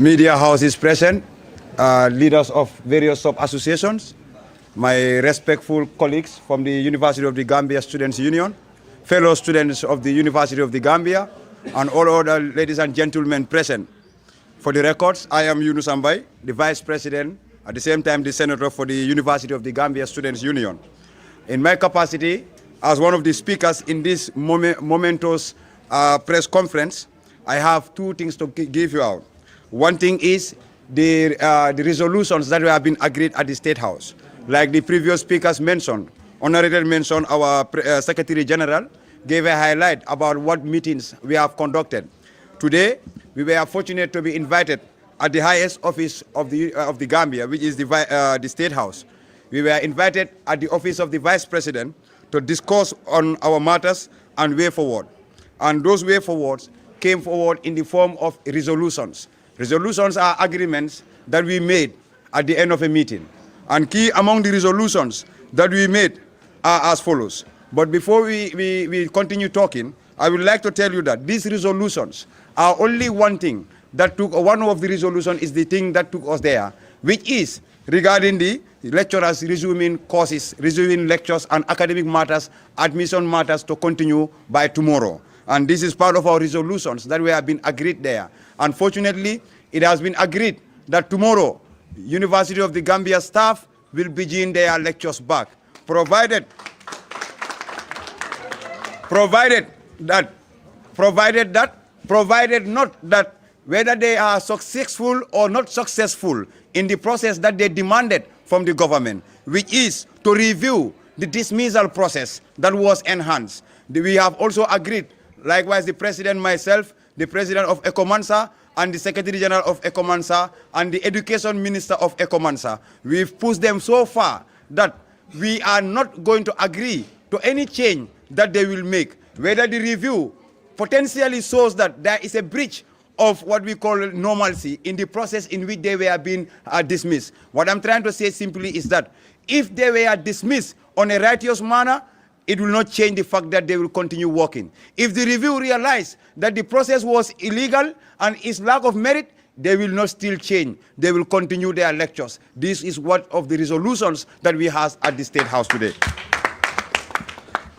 media houses present, leaders of various sub-associations, my respectful colleagues from the University of the Gambia Students' Union, fellow students of the University of the Gambia, and all other ladies and gentlemen present. For the records, I am Yunus Ambai, the Vice President, at the same time the Senator for the University of the Gambia Students' Union. In my capacity as one of the speakers in this momentous press conference, I have two things to give you out. One thing is the resolutions that have been agreed at the State House. Like the previous speakers mentioned, Honorable mentioned, our Secretary General gave a highlight about what meetings we have conducted. Today, we were fortunate to be invited at the highest office of the Gambia, which is the State House. We were invited at the office of the Vice President to discuss on our matters and way forward. And those way forwards came forward in the form of resolutions. Resolutions are agreements that we made at the end of a meeting. And key among the resolutions that we made are as follows. But before we continue talking, I would like to tell you that these resolutions are only one thing that took, one of the resolutions is the thing that took us there, which is regarding the lecturers resuming courses, resuming lectures and academic matters, admission matters to continue by tomorrow. And this is part of our resolutions that we have been agreed there. Unfortunately, it has been agreed that tomorrow, University of the Gambia staff will begin their lectures back, provided not that whether they are successful or not successful in the process that they demanded from the government, which is to review the dismissal process that was enhanced. We have also agreed, likewise the President, myself, the President of ECOMANSA, and the Secretary General of ECOMANSA, and the Education Minister of ECOMANSA. We've pushed them so far that we are not going to agree to any change that they will make, whether the review potentially shows that there is a breach of what we call normalcy in the process in which they were being dismissed. What I'm trying to say simply is that if they were dismissed on a righteous manner, it will not change the fact that they will continue working. If the review realized that the process was illegal and is lack of merit, they will not still change. They will continue their lectures. This is one of the resolutions that we have at the State House today.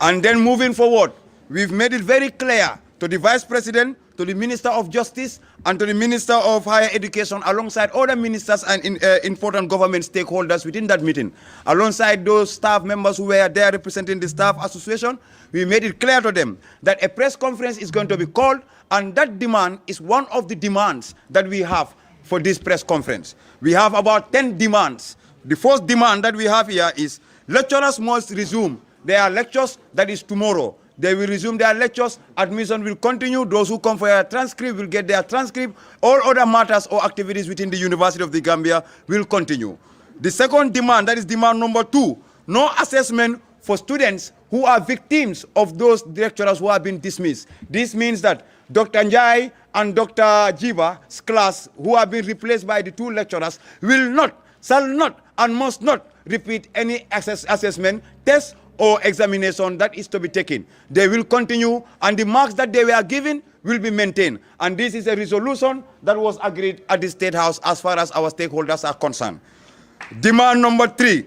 And then moving forward, we've made it very clear to the Vice President, to the Minister of Justice, and to the Minister of Higher Education, alongside other ministers and important government stakeholders within that meeting. Alongside those staff members who were there representing the staff association, we made it clear to them that a press conference is going to be called, and that demand is one of the demands that we have for this press conference. We have about 10 demands. The first demand that we have here is lecturers must resume their lectures, that is tomorrow. They will resume their lectures, admission will continue, those who come for a transcript will get their transcript, all other matters or activities within the University of the Gambia will continue. The second demand, that is demand number 2, no assessment for students who are victims of those lecturers who have been dismissed. This means that Dr. Njai and Dr. Jiba's class, who have been replaced by the 2 lecturers, will not, shall not, and must not repeat any assessment, test, or examination that is to be taken. They will continue, and the marks that they were given will be maintained. And this is a resolution that was agreed at the State House as far as our stakeholders are concerned. Demand number 3,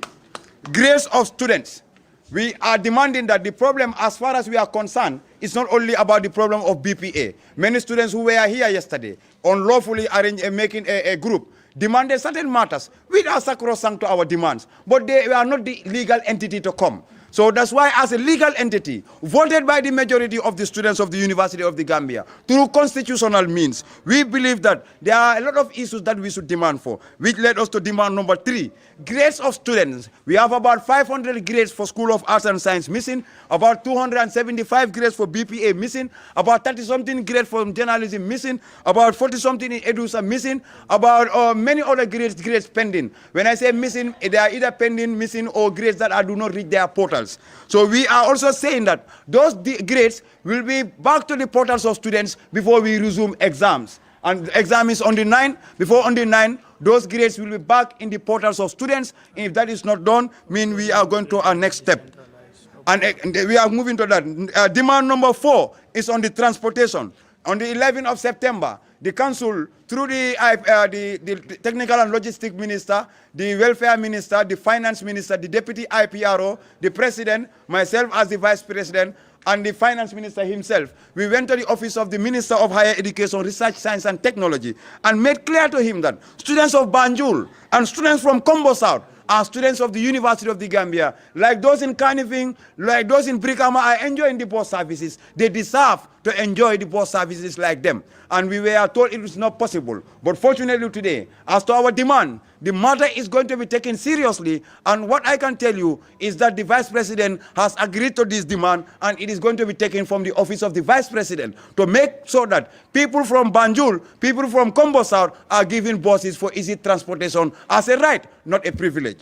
grades of students. We are demanding that the problem, as far as we are concerned, is not only about the problem of BPA. Many students who were here yesterday, unlawfully making a group, demanded certain matters, which are sacrosanct to our demands, but they are not the legal entity to come. So that's why, as a legal entity, voted by the majority of the students of the University of the Gambia, through constitutional means, we believe that there are a lot of issues that we should demand for, which led us to demand number 3, grades of students. We have about 500 grades for School of Arts and Science missing, about 275 grades for BPA missing, about 30-something grades for journalism missing, about 40-something in EDUSA missing, about many other grades pending. When I say missing, they are either pending, missing, or grades that do not reach their portals. So we are also saying that those grades will be back to the portals of students before we resume exams. And the exam is on the 9th. Before on the 9th, those grades will be back in the portals of students. And if that is not done, we are going to our next step. And we are moving to that. Demand number 4 is on the transportation. On the 11th of September, the council, through the technical and logistic minister, the welfare minister, the finance minister, the deputy IPRO, the president, myself as the vice president, and the finance minister himself, we went to the office of the Minister of Higher Education, Research, Science and Technology and made clear to him that students of Banjul and students from Combo South are students of the University of the Gambia. Like those in Kanifing, like those in Brikama are enjoying the bus services. They deserve to enjoy the bus services like them. And we were told it was not possible. But fortunately today, as to our demand, the matter is going to be taken seriously. And what I can tell you is that the Vice President has agreed to this demand, and it is going to be taken from the office of the Vice President to make sure that people from Banjul, people from Combo South are given buses for easy transportation as a right, not a privilege.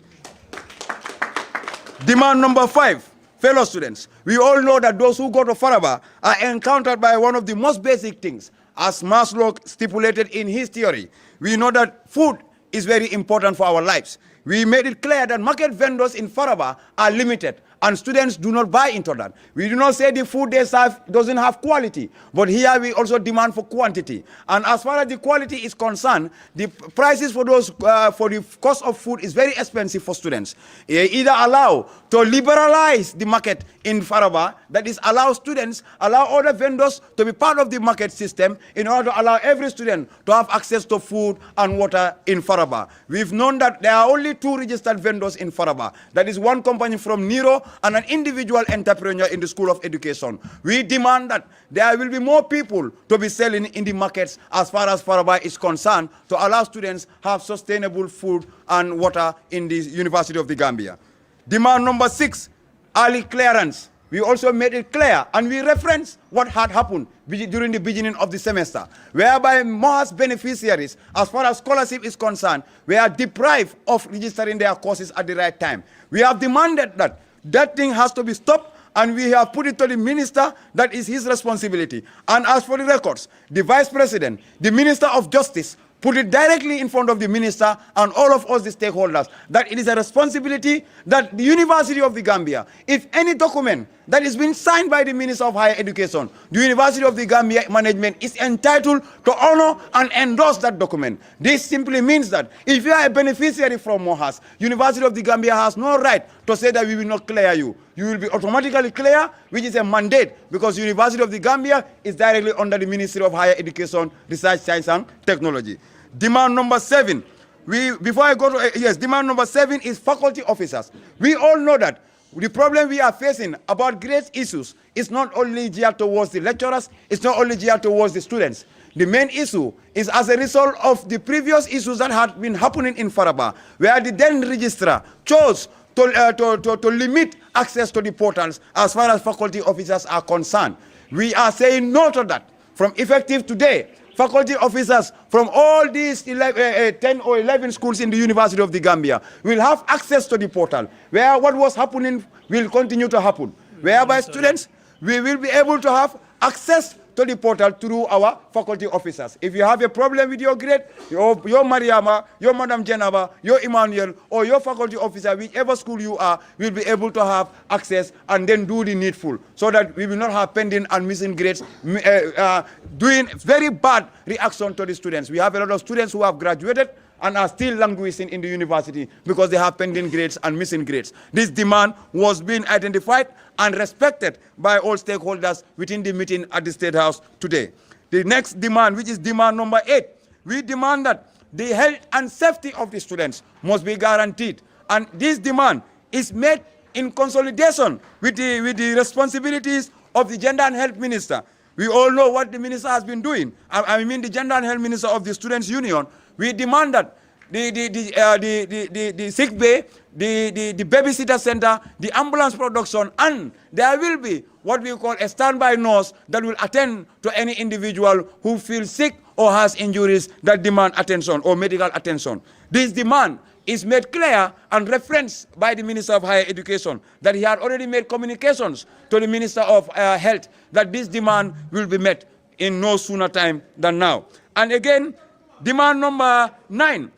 Demand number 5, fellow students. We all know that those who go to Faraba are encountered by one of the most basic things. As Maslow stipulated in his theory, we know that food is very important for our lives. We made it clear that market vendors in Faraba are limited, and students do not buy into that. We do not say the food they serve doesn't have quality, but here we also demand for quantity. And as far as the quality is concerned, the prices for those for the cost of food is very expensive for students. Either allow to liberalize the market in Faraba, that is allow other vendors to be part of the market system in order to allow every student to have access to food and water in Faraba. We've known that there are only 2 registered vendors in Faraba. That is one company from Nero and an individual entrepreneur in the School of Education. We demand that there will be more people to be selling in the markets as far as Faraba is concerned, to allow students have sustainable food and water in the University of the Gambia. Demand number 6, early clearance. We also made it clear, and we reference what had happened during the beginning of the semester, whereby most beneficiaries, as far as scholarship is concerned, were deprived of registering their courses at the right time. We have demanded that thing has to be stopped, and we have put it to the minister. That is his responsibility. And as for the records, the Vice President, the Minister of Justice, put it directly in front of the minister and all of us, the stakeholders, that it is a responsibility that the University of the Gambia, if any document that is being signed by the Minister of Higher Education, the University of the Gambia management is entitled to honor and endorse that document. This simply means that if you are a beneficiary from MOHAS, University of the Gambia has no right to say that we will not clear you. You will be automatically clear, which is a mandate, because University of the Gambia is directly under the Ministry of Higher Education, Research, Science and Technology. Demand number 7. Demand number 7 is faculty officers. We all know that the problem we are facing about grades issues is not only geared towards the lecturers, it's not only geared towards the students. The main issue is as a result of the previous issues that had been happening in Faraba, where the then registrar chose to limit access to the portals as far as faculty officers are concerned. We are saying no to that. From effective today, faculty officers from all these 10 or 11 schools in the University of the Gambia will have access to the portal, where what was happening will continue to happen. Whereby students, we will be able to have access to the portal through our faculty officers. If you have a problem with your grade, your Mariama, your Madam Jenaba, your Emmanuel, or your faculty officer, whichever school you are, will be able to have access and then do the needful, so that we will not have pending and missing grades, doing very bad reaction to the students. We have a lot of students who have graduated and are still languishing in the university because they have pending grades and missing grades. This demand was being identified and respected by all stakeholders within the meeting at the State House today. The next demand, which is demand number 8, we demand that the health and safety of the students must be guaranteed. And this demand is made in consolidation with the responsibilities of the Gender and Health Minister. We all know what the minister has been doing. I mean the Gender and Health Minister of the Students' Union. We demand that the sick bay, the babysitter center, the ambulance production, and there will be what we call a standby nurse that will attend to any individual who feels sick or has injuries that demand attention or medical attention. This demand is made clear and referenced by the Minister of Higher Education, that he had already made communications to the Minister of Health that this demand will be met in no sooner time than now. And again, demand number 9,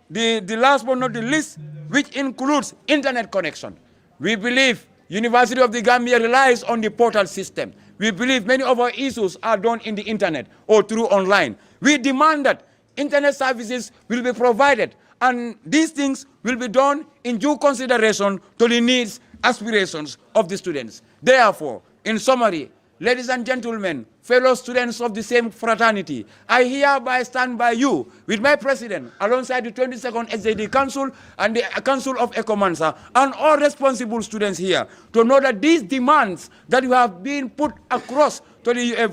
the last but not the least, which includes internet connection. We believe University of the Gambia relies on the portal system. We believe many of our issues are done in the internet or through online. We demand that internet services will be provided, and these things will be done in due consideration to the needs, aspirations of the students. Therefore, in summary, ladies and gentlemen, fellow students of the same fraternity, I hereby stand by you with my president alongside the 22nd SJD Council and the Council of Ecomansa and all responsible students here to know that these demands that you have been put across to the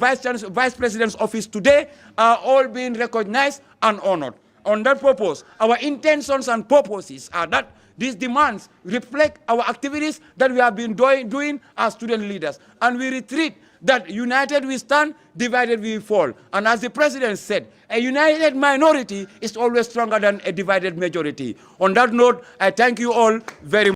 Vice President's office today are all being recognized and honored. On that purpose, our intentions and purposes are that these demands reflect our activities that we have been doing as student leaders. And we retreat that united we stand, divided we fall. And as the president said, a united minority is always stronger than a divided majority. On that note, I thank you all very much.